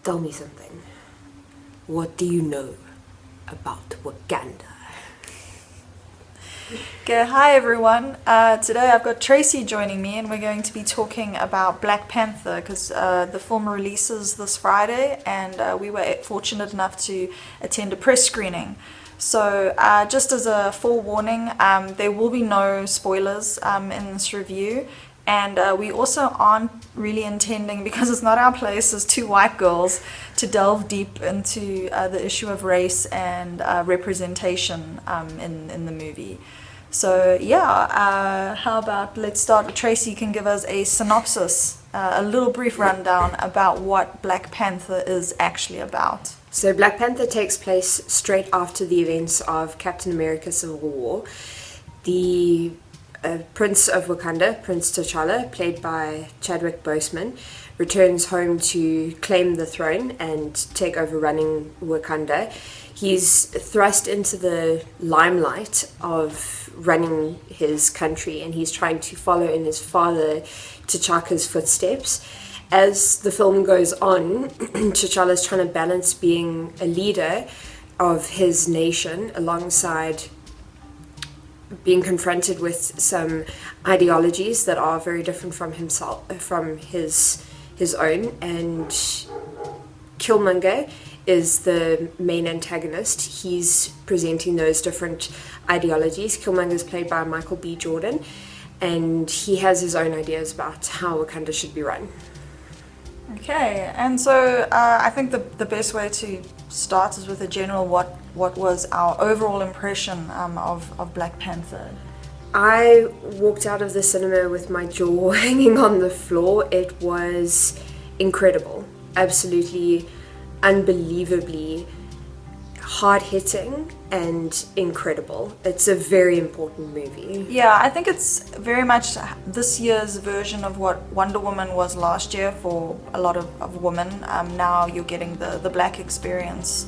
Tell me something. What do you know about Wakanda? Okay, hi everyone. Today I've got Tracy joining me, and we're going to be talking about Black Panther because the film releases this Friday, and we were fortunate enough to attend a press screening. So, just as a forewarning, there will be no spoilers in this review. And we also aren't really intending, because it's not our place as two white girls, to delve deep into the issue of race and representation in the movie. So yeah, how about let's start with Tracy. You can give us a synopsis, a little brief rundown about what Black Panther is actually about. So Black Panther takes place straight after the events of Captain America Civil War. The Prince of Wakanda, Prince T'Challa, played by Chadwick Boseman, returns home to claim the throne and take over running Wakanda. He's thrust into the limelight of running his country, and he's trying to follow in his father T'Chaka's footsteps. As the film goes on, T'Challa's trying to balance being a leader of his nation alongside being confronted with some ideologies that are very different from his own. And Killmonger is the main antagonist. He's presenting those different ideologies. Killmonger is played by Michael B. Jordan, and he has his own ideas about how Wakanda should be run. Okay, and so I think the best way to start is with a general what was our overall impression of Black Panther. I walked out of the cinema with my jaw hanging on the floor. It was incredible, absolutely unbelievably hard-hitting and incredible. It's a very important movie. Yeah, I think it's very much this year's version of what Wonder Woman was last year for a lot of women. Now you're getting the black experience,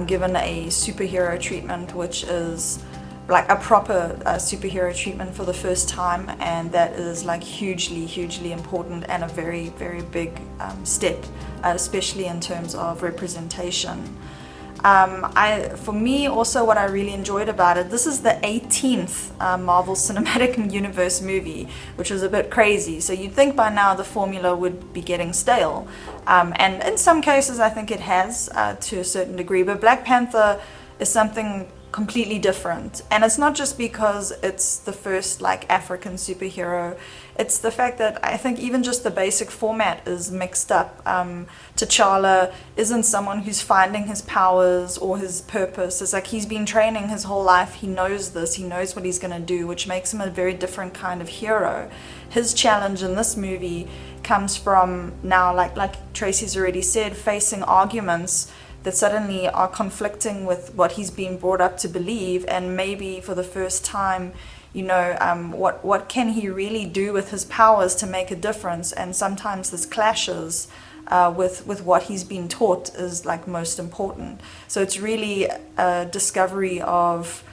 given a superhero treatment, which is like a proper superhero treatment for the first time, and that is like hugely important and a very big step, especially in terms of representation. For me also, what I really enjoyed about it, this is the 18th Marvel Cinematic Universe movie, which was a bit crazy. So you'd think by now the formula would be getting stale, and in some cases I think it has to a certain degree, but Black Panther is something completely different. And it's not just because it's the first like African superhero, it's the fact that I think even just the basic format is mixed up. T'Challa isn't someone who's finding his powers or his purpose. It's like he's been training his whole life. He knows this, he knows what he's going to do, which makes him a very different kind of hero. His challenge in this movie comes from now, like Tracy's already said, facing arguments that suddenly are conflicting with what he's been brought up to believe, and maybe for the first time, what can he really do with his powers to make a difference? And sometimes this clashes with what he's been taught is like most important. So it's really a discovery of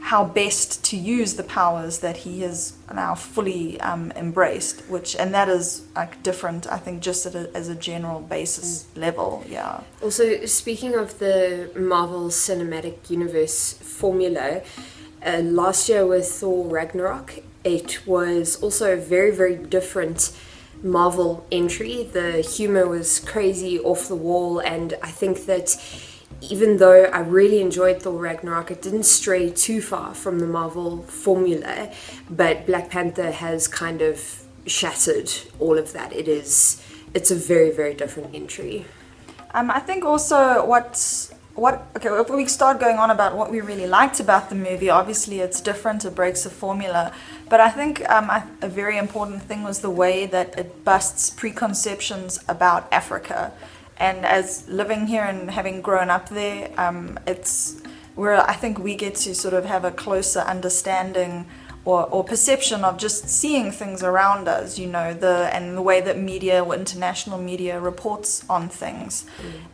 how best to use the powers that he has now fully embraced, and that is like different, I think, just as a general basis level. Yeah. Also, speaking of the Marvel Cinematic Universe formula, last year with Thor Ragnarok, it was also a very different Marvel entry. The humor was crazy, off the wall, and I think that even though I really enjoyed Thor Ragnarok, it didn't stray too far from the Marvel formula, but Black Panther has kind of shattered all of that. It's a very different entry. I think also if we start going on about what we really liked about the movie, obviously it's different, it breaks the formula, but I think a very important thing was the way that it busts preconceptions about Africa. And as living here and having grown up there, it's where I think we get to sort of have a closer understanding or perception of just seeing things around us, and the way that media or international media reports on things.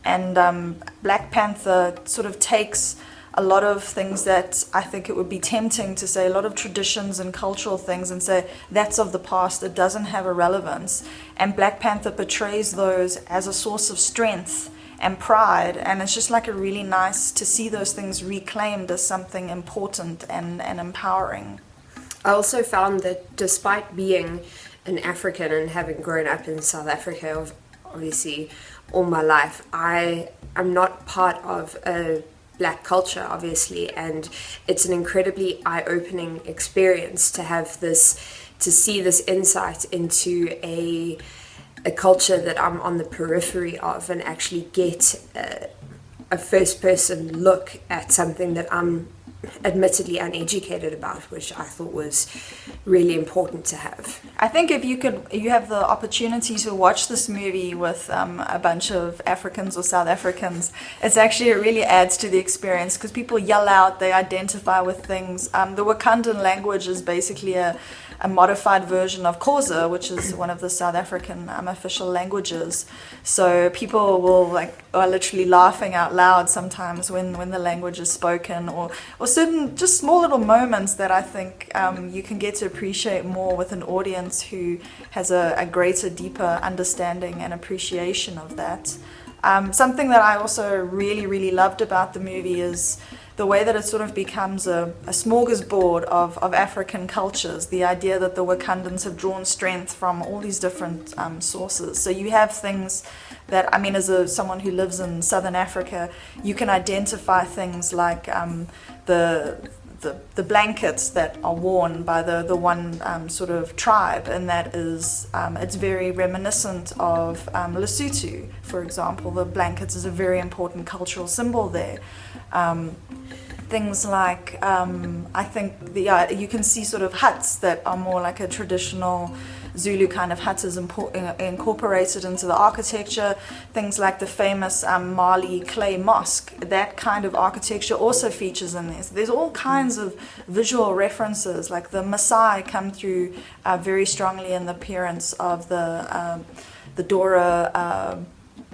And Black Panther sort of takes a lot of things that I think it would be tempting to say, a lot of traditions and cultural things, and say that's of the past, it doesn't have a relevance. And Black Panther portrays those as a source of strength and pride, and it's just like a really nice to see those things reclaimed as something important and empowering. I also found that despite being an African and having grown up in South Africa, obviously all my life, I am not part of a Black culture, obviously, and it's an incredibly eye-opening experience to have this, to see this insight into a culture that I'm on the periphery of, and actually get a first-person look at something that I'm admittedly uneducated about, which I thought was really important to have. I think if you have the opportunity to watch this movie with a bunch of Africans or South Africans, it really adds to the experience, because people yell out, they identify with things. The Wakandan language is basically a modified version of Xhosa, which is one of the South African official languages. So people are literally laughing out loud sometimes when the language is spoken, or certain just small little moments that I think you can get to appreciate more with an audience who has a greater, deeper understanding and appreciation of that. Something that I also really, really loved about the movie is the way that it sort of becomes a smorgasbord of African cultures, the idea that the Wakandans have drawn strength from all these different sources. So you have things that, as someone who lives in Southern Africa, you can identify things like the blankets that are worn by the one sort of tribe, and that is, it's very reminiscent of Lesotho, for example. The blankets is a very important cultural symbol there. Things like, I think you can see sort of huts that are more like a traditional Zulu kind of hut is incorporated into the architecture. Things like the famous Mali clay mosque, that kind of architecture also features in this. There's all kinds of visual references, like the Maasai come through very strongly in the appearance of the Dora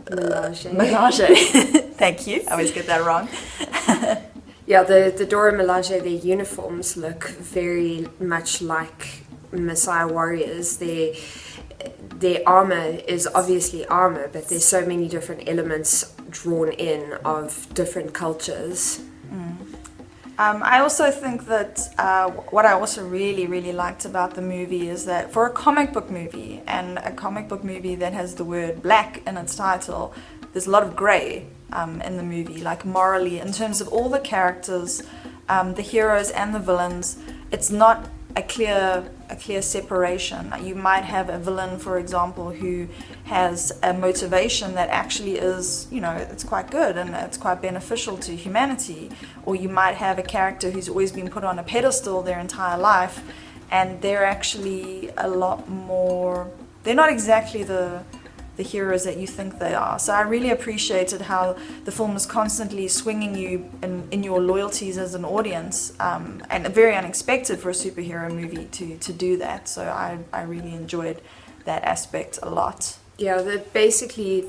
Milaje. Thank you, I always get that wrong. Yeah, the Dora Milaje, their uniforms look very much like Maasai warriors. Their armor is obviously armor, but there's so many different elements drawn in of different cultures. I also think that what I also really, really liked about the movie is that for a comic book movie, and a comic book movie that has the word black in its title, there's a lot of grey in the movie, like morally, in terms of all the characters, the heroes and the villains. It's not a clear separation. You might have a villain, for example, who has a motivation that actually is, it's quite good and it's quite beneficial to humanity. Or you might have a character who's always been put on a pedestal their entire life, and they're actually a lot more, they're not exactly the heroes that you think they are. So I really appreciated how the film is constantly swinging you in your loyalties as an audience, and very unexpected for a superhero movie to do that. So I really enjoyed that aspect a lot. Yeah, basically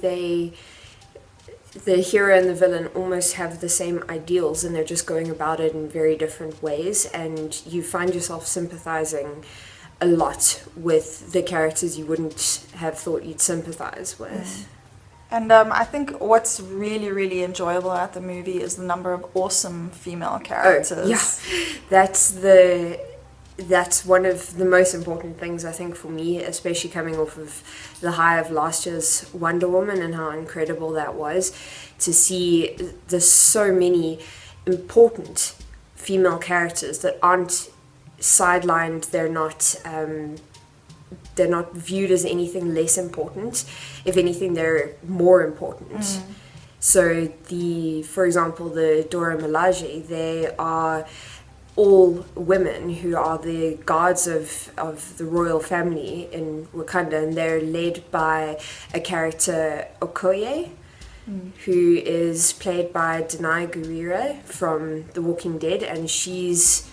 the hero and the villain almost have the same ideals, and they're just going about it in very different ways, and you find yourself sympathizing a lot with the characters you wouldn't have thought you'd sympathize with. And I think what's really, really enjoyable at the movie is the number of awesome female characters. Yeah, that's one of the most important things, I think, for me, especially coming off of the high of last year's Wonder Woman and how incredible that was, to see there's so many important female characters that aren't sidelined. They're not viewed as anything less important. If anything, they're more important. So for example, the Dora Milaje, they are all women who are the guards of the royal family in Wakanda, and they're led by a character, Okoye, who is played by Denai Guerrero from The Walking Dead, and she's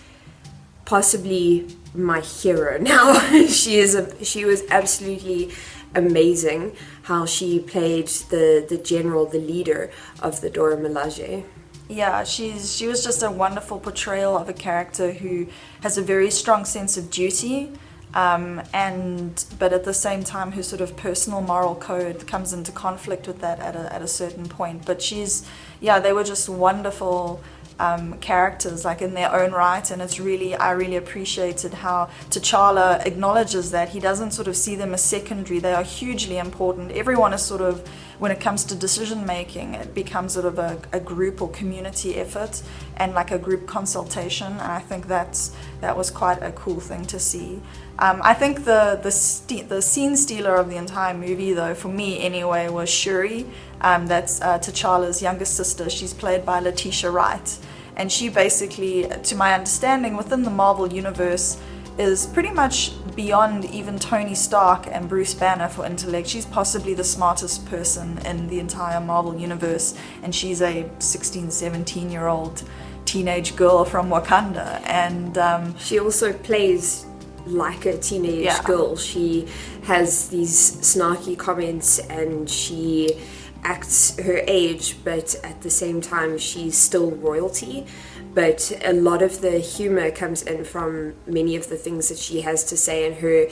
possibly my hero now. She was absolutely amazing how she played the general, the leader of the Dora Milaje. Yeah, she was just a wonderful portrayal of a character who has a very strong sense of duty, but at the same time her sort of personal moral code comes into conflict with that at a certain point. But they were just wonderful characters, like in their own right, and I really appreciated how T'Challa acknowledges that he doesn't sort of see them as secondary. They are hugely important. Everyone is sort of, when it comes to decision making, it becomes sort of a group or community effort and like a group consultation, and I think that was quite a cool thing to see. I think the scene stealer of the entire movie, though, for me anyway, was Shuri. That's T'Challa's youngest sister. She's played by Letitia Wright, and she basically, to my understanding, within the Marvel universe, is pretty much beyond even Tony Stark and Bruce Banner for intellect. She's possibly the smartest person in the entire Marvel universe, and she's a 16, 17-year-old teenage girl from Wakanda, and she also plays like a teenage girl. She has these snarky comments and she acts her age, but at the same time she's still royalty. But a lot of the humor comes in from many of the things that she has to say and her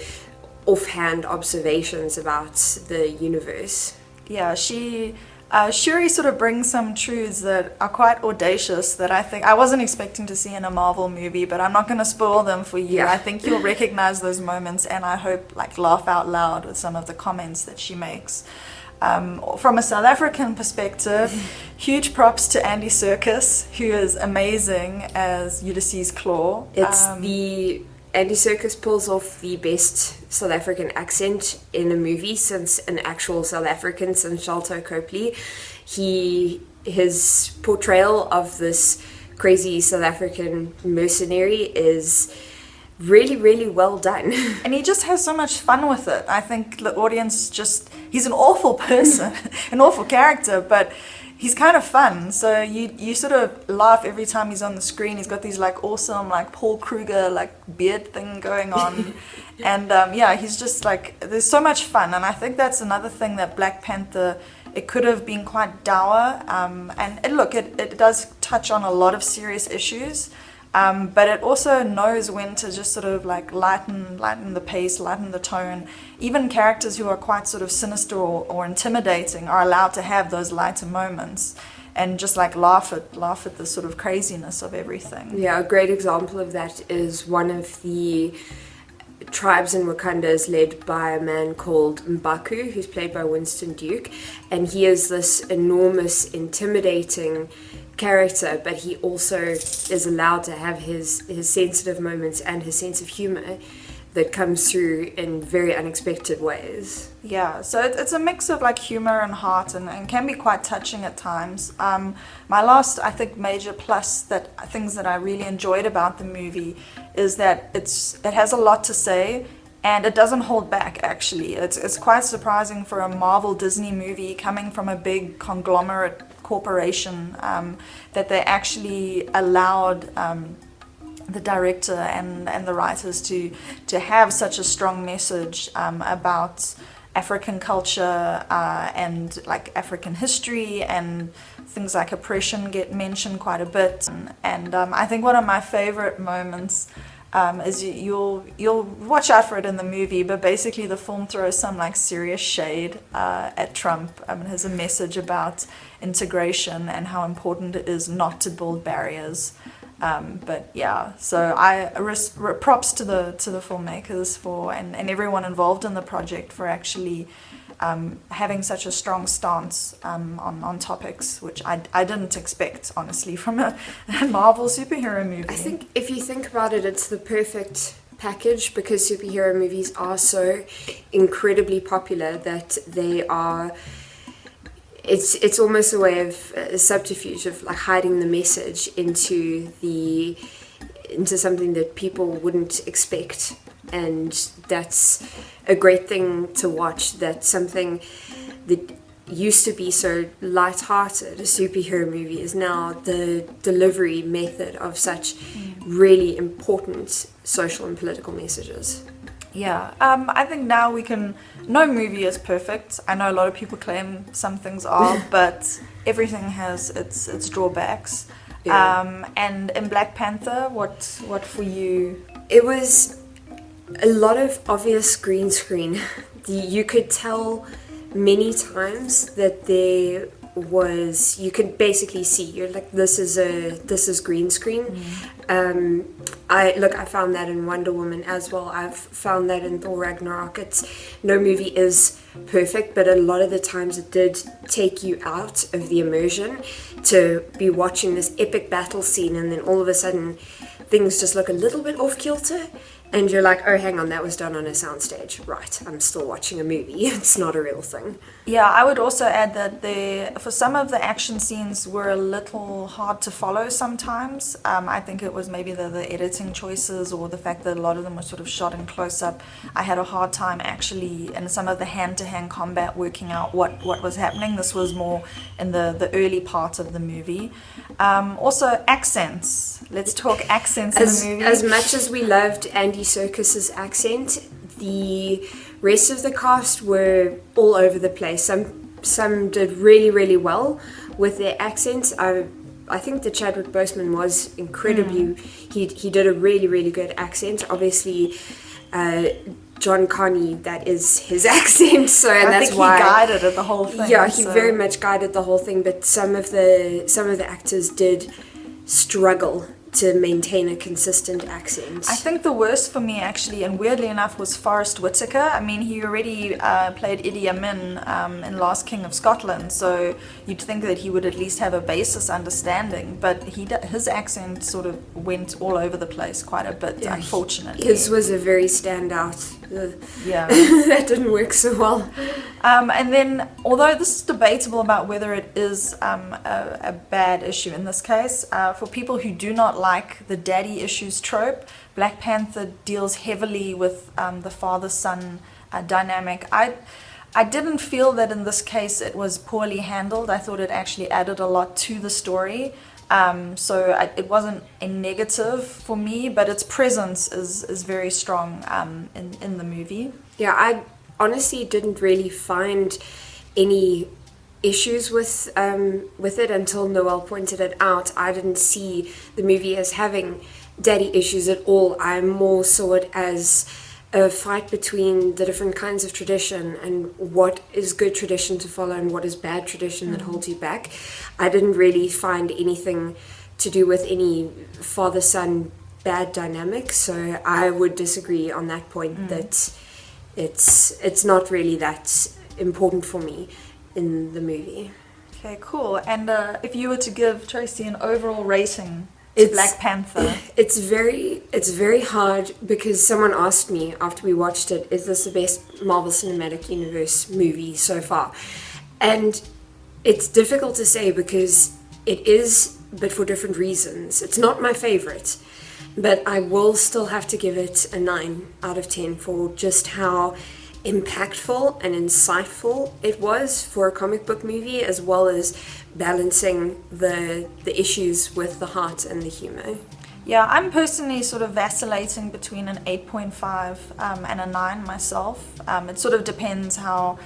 offhand observations about the universe. Yeah, Shuri sort of brings some truths that are quite audacious that I think I wasn't expecting to see in a Marvel movie, but I'm not going to spoil them for you. I think you'll recognize those moments, and I hope laugh out loud with some of the comments that she makes. From a South African perspective, huge props to Andy Serkis, who is amazing as Ulysses Claw. Andy Serkis pulls off the best South African accent in a movie since an actual South African, since Shalto Copley. His portrayal of this crazy South African mercenary is really, really well done. And he just has so much fun with it. I think the audience he's an awful person, an awful character, but he's kind of fun. So you sort of laugh every time he's on the screen. He's got these awesome Paul Kruger beard thing going on. And he's just there's so much fun. And I think that's another thing that Black Panther, it could have been quite dour. It does touch on a lot of serious issues. But it also knows when to just sort of lighten the pace, lighten the tone. Even characters who are quite sort of sinister or intimidating are allowed to have those lighter moments and just laugh at the sort of craziness of everything. Yeah, a great example of that is one of the tribes in Wakanda is led by a man called Mbaku, who's played by Winston Duke, and he is this enormous, intimidating character, but he also is allowed to have his sensitive moments and his sense of humor that comes through in very unexpected ways. Yeah, so it's a mix of humor and heart, and can be quite touching at times. My last, I think, major plus things that I really enjoyed about the movie is that it has a lot to say, and it doesn't hold back. Actually, it's quite surprising for a Marvel Disney movie coming from a big conglomerate corporation that they actually allowed the director and the writers to have such a strong message about African culture and African history, and things like oppression get mentioned quite a bit. And I think one of my favorite moments is you'll watch out for it in the movie, but basically the film throws some serious shade at Trump. It has a message about integration and how important it is not to build barriers. So props to the filmmakers and everyone involved in the project for actually having such a strong stance on topics, which I didn't expect, honestly, from a Marvel superhero movie. I think if you think about it, it's the perfect package, because superhero movies are so incredibly popular that they are... It's almost a way of a subterfuge of hiding the message into something that people wouldn't expect, and that's a great thing to watch. That something that used to be so light-hearted, a superhero movie, is now the delivery method of such really important social and political messages. Yeah, I think now no movie is perfect. I know a lot of people claim some things are, but everything has its drawbacks. Yeah. And in Black Panther, what for you? It was a lot of obvious green screen. You could tell many times that there was, you could basically see, you're like, this is green screen. I found that in Wonder Woman as well. I've found that in Thor Ragnarok. No movie is perfect, but a lot of the times it did take you out of the immersion to be watching this epic battle scene, and then all of a sudden things just look a little bit off kilter, and you're like, oh, hang on, that was done on a soundstage. Right, I'm still watching a movie. It's not a real thing. Yeah, I would also add that for some of the action scenes were a little hard to follow sometimes. I think it was maybe the editing choices, or the fact that a lot of them were sort of shot in close-up. I had a hard time actually in some of the hand-to-hand combat working out what was happening. This was more in the early part of the movie. Also, accents. Let's talk accents in the movie. As much as we loved Andy Serkis's accent, the rest of the cast were all over the place. Some did really, really well with their accents. I think that Chadwick Boseman was incredibly. He did a really, really good accent. Obviously, John Carney, that is his accent. So, and I that's think why he guided it the whole thing. Yeah, he very much guided the whole thing. But some of the actors did struggle to maintain a consistent accent. I think the worst for me, actually, and weirdly enough, was Forrest Whitaker. I mean, he already played Idi Amin in Last King of Scotland, so you'd think that he would at least have a basis understanding, but his accent sort of went all over the place quite a bit, yeah, unfortunately. His was a very standout. Yeah. That didn't work so well. And then, although this is debatable about whether it is a bad issue in this case, for people who do not like the daddy issues trope, Black Panther deals heavily with the father-son dynamic. I didn't feel that in this case it was poorly handled. I thought it actually added a lot to the story. It wasn't a negative for me, but its presence is very strong in the movie. Yeah, I honestly didn't really find any issues with it until Noelle pointed it out. I didn't see the movie as having daddy issues at all. I more saw it as a fight between the different kinds of tradition and what is good tradition to follow and what is bad tradition that holds you back. I didn't really find anything to do with any father-son bad dynamic, so I would disagree on that point that it's not really that important for me in the movie. Okay, cool. And if you were to give Tracy an overall rating to Black Panther, it's very hard, because someone asked me after we watched it, is this the best Marvel Cinematic Universe movie so far? And it's difficult to say, because it is, but for different reasons. It's not my favorite, but I will still have to give it a 9 out of 10 for just how impactful and insightful it was for a comic book movie, as well as balancing the issues with the heart and the humor. Yeah, I'm personally sort of vacillating between an 8.5 and a 9 myself. It sort of depends how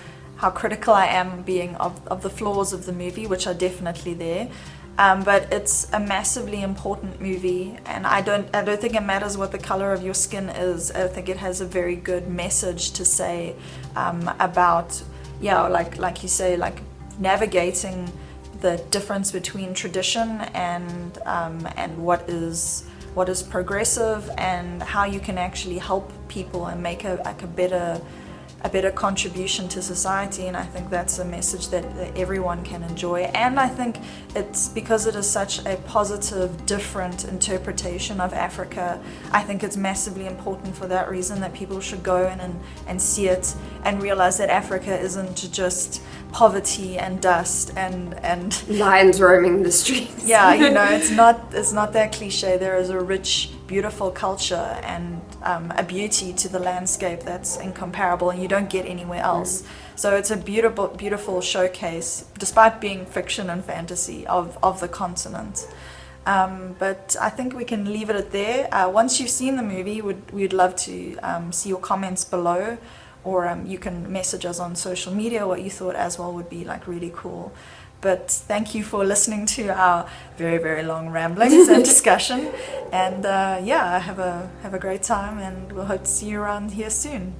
critical I am being of the flaws of the movie, which are definitely there. But it's a massively important movie, and I don't think it matters what the color of your skin is. I think it has a very good message to say about, like you say, like navigating the difference between tradition and what is progressive, and how you can actually help people and make a better contribution to society. And I think that's a message that everyone can enjoy, and I think it's because it is such a positive, different interpretation of Africa. I think it's massively important for that reason that people should go in and see it and realize that Africa isn't just poverty and dust and lions roaming the streets. Yeah, it's not that cliche. There is a rich, beautiful culture and a beauty to the landscape that's incomparable, and you don't get anywhere else. So it's a beautiful showcase, despite being fiction and fantasy, of the continent. But I think we can leave it at there. Once you've seen the movie, we'd love to see your comments below, or you can message us on social media what you thought as well would be like really cool. But thank you for listening to our very, very long ramblings and discussion. And have a great time, and we'll hope to see you around here soon.